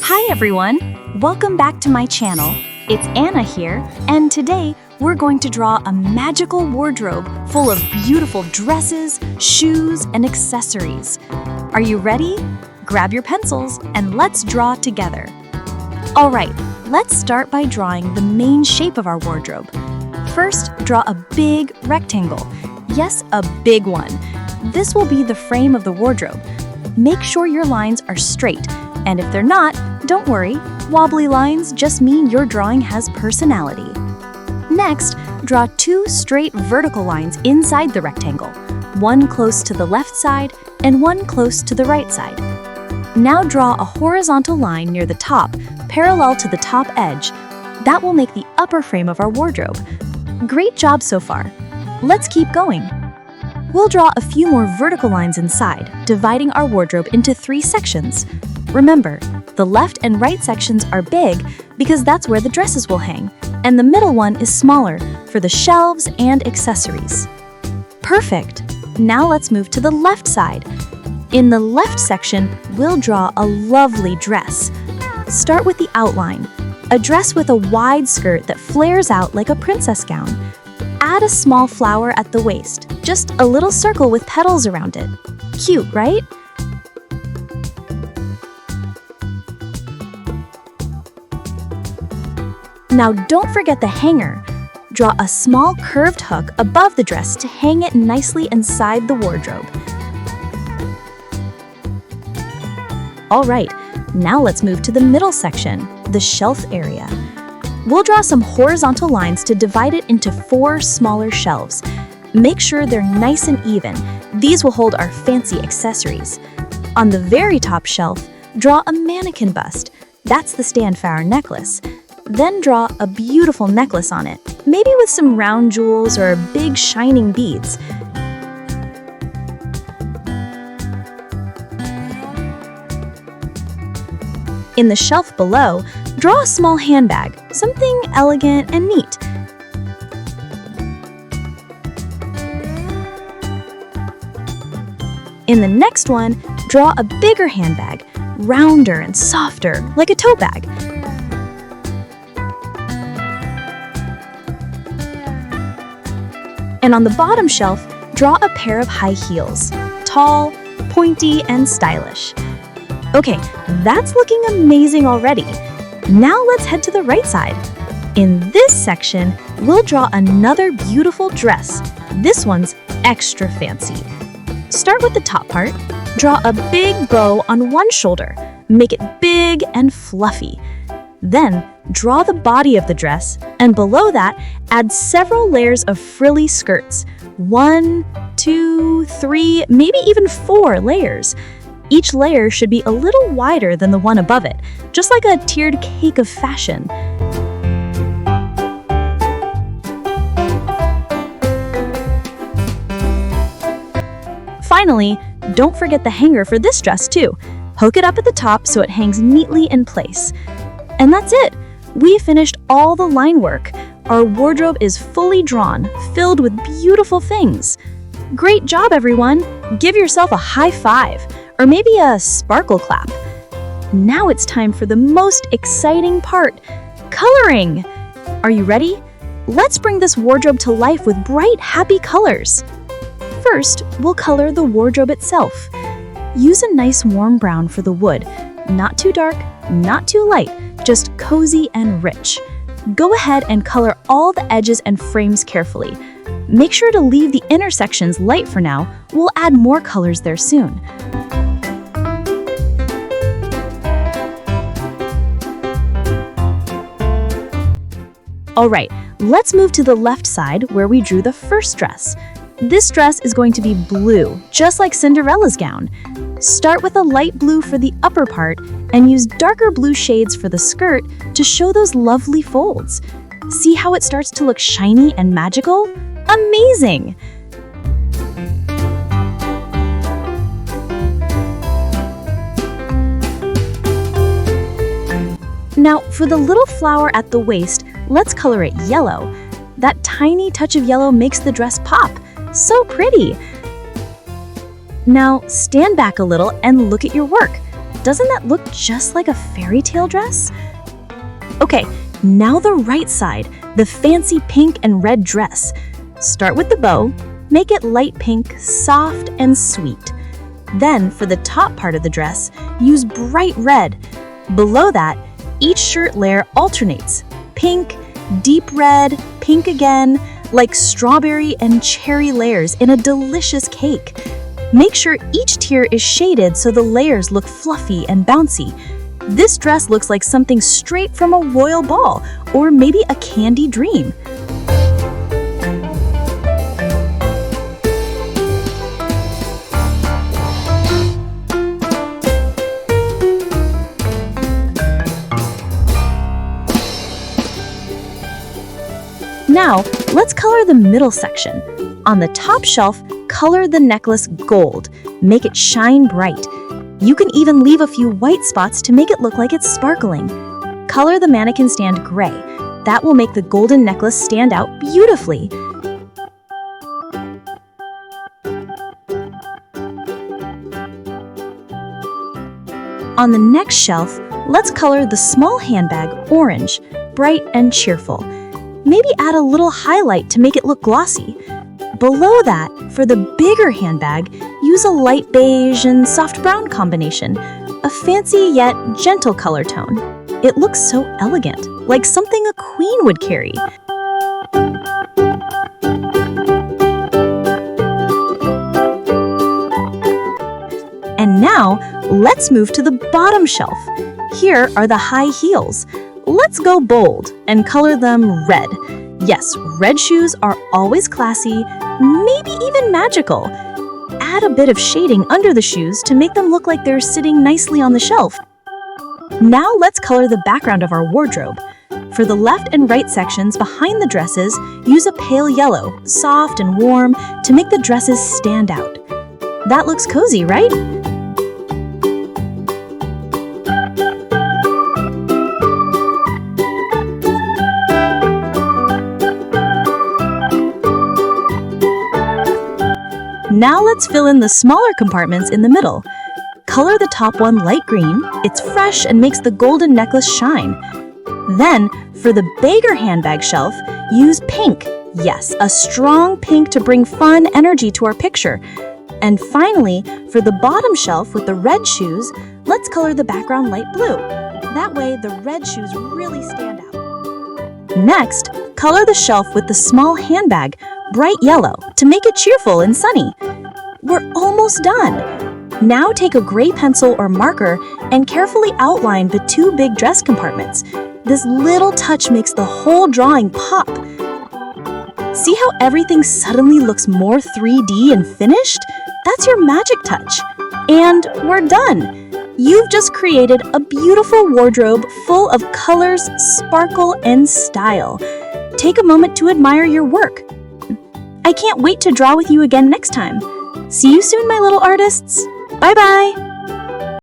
Hi everyone! Welcome back to my channel. It's Anna here, and today we're going to draw a magical wardrobe full of beautiful dresses, shoes, and accessories. Are you ready? Grab your pencils and let's draw together. Alright, let's start by drawing the main shape of our wardrobe. First, draw a big rectangle. Yes, a big one. This will be the frame of the wardrobe. Make sure your lines are straight, and if they're not, don't worry, wobbly lines just mean your drawing has personality. Next, draw two straight vertical lines inside the rectangle, one close to the left side and one close to the right side. Now draw a horizontal line near the top, parallel to the top edge. That will make the upper frame of our wardrobe. Great job so far. Let's keep going. We'll draw a few more vertical lines inside, dividing our wardrobe into 3 sections. Remember, the left and right sections are big because that's where the dresses will hang, and the middle one is smaller for the shelves and accessories. Perfect! Now let's move to the left side. In the left section, we'll draw a lovely dress. Start with the outline, a dress with a wide skirt that flares out like a princess gown. Add a small flower at the waist, just a little circle with petals around it. Cute, right? Now don't forget the hanger. Draw a small curved hook above the dress to hang it nicely inside the wardrobe. Alright, now let's move to the middle section, the shelf area. We'll draw some horizontal lines to divide it into 4 smaller shelves. Make sure they're nice and even. These will hold our fancy accessories. On the very top shelf, draw a mannequin bust. That's the stand for our necklace. Then draw a beautiful necklace on it, maybe with some round jewels or big shining beads. In the shelf below, draw a small handbag, something elegant and neat. In the next one, draw a bigger handbag, rounder and softer, like a tote bag. And on the bottom shelf, draw a pair of high heels, tall, pointy, and stylish. Okay, that's looking amazing already. Now let's head to the right side. In this section, we'll draw another beautiful dress. This one's extra fancy. Start with the top part. Draw a big bow on one shoulder. Make it big and fluffy. Then, draw the body of the dress, and below that, add several layers of frilly skirts. 1, 2, 3, maybe even 4 layers. Each layer should be a little wider than the one above it, just like a tiered cake of fashion. Finally, don't forget the hanger for this dress too. Hook it up at the top so it hangs neatly in place. And that's it! We finished all the line work. Our wardrobe is fully drawn, filled with beautiful things. Great job, everyone! Give yourself a high five, or maybe a sparkle clap. Now it's time for the most exciting part, coloring! Are you ready? Let's bring this wardrobe to life with bright, happy colors. First, we'll color the wardrobe itself. Use a nice warm brown for the wood. Not too dark, not too light, just cozy and rich. Go ahead and color all the edges and frames carefully. Make sure to leave the intersections light for now. We'll add more colors there soon. Alright, let's move to the left side where we drew the first dress. This dress is going to be blue, just like Cinderella's gown. Start with a light blue for the upper part and use darker blue shades for the skirt to show those lovely folds. See how it starts to look shiny and magical? Amazing! Now, for the little flower at the waist, let's color it yellow. That tiny touch of yellow makes the dress pop. So pretty! Now, stand back a little and look at your work. Doesn't that look just like a fairy tale dress? Okay, now the right side, the fancy pink and red dress. Start with the bow, make it light pink, soft and sweet. Then, for the top part of the dress, use bright red. Below that, each shirt layer alternates. Pink, deep red, pink again, like strawberry and cherry layers in a delicious cake. Make sure each tier is shaded so the layers look fluffy and bouncy. This dress looks like something straight from a royal ball, or maybe a candy dream. Now, let's color the middle section. On the top shelf, color the necklace gold. Make it shine bright. You can even leave a few white spots to make it look like it's sparkling. Color the mannequin stand gray. That will make the golden necklace stand out beautifully. On the next shelf, let's color the small handbag orange, bright and cheerful. Maybe add a little highlight to make it look glossy. Below that, for the bigger handbag, use a light beige and soft brown combination, a fancy yet gentle color tone. It looks so elegant, like something a queen would carry. And now, let's move to the bottom shelf. Here are the high heels. Let's go bold and color them red. Yes, red shoes are always classy, maybe even magical. Add a bit of shading under the shoes to make them look like they're sitting nicely on the shelf. Now let's color the background of our wardrobe. For the left and right sections behind the dresses, use a pale yellow, soft and warm, to make the dresses stand out. That looks cozy, right? Now let's fill in the smaller compartments in the middle. Color the top one light green. It's fresh and makes the golden necklace shine. Then, for the bigger handbag shelf, use pink. Yes, a strong pink to bring fun energy to our picture. And finally, for the bottom shelf with the red shoes, let's color the background light blue. That way, the red shoes really stand out. Next, color the shelf with the small handbag, bright yellow, to make it cheerful and sunny. We're almost done. Now take a gray pencil or marker and carefully outline the two big dress compartments. This little touch makes the whole drawing pop. See how everything suddenly looks more 3D and finished? That's your magic touch. And we're done. You've just created a beautiful wardrobe full of colors, sparkle, and style. Take a moment to admire your work. I can't wait to draw with you again next time. See you soon, my little artists. Bye-bye.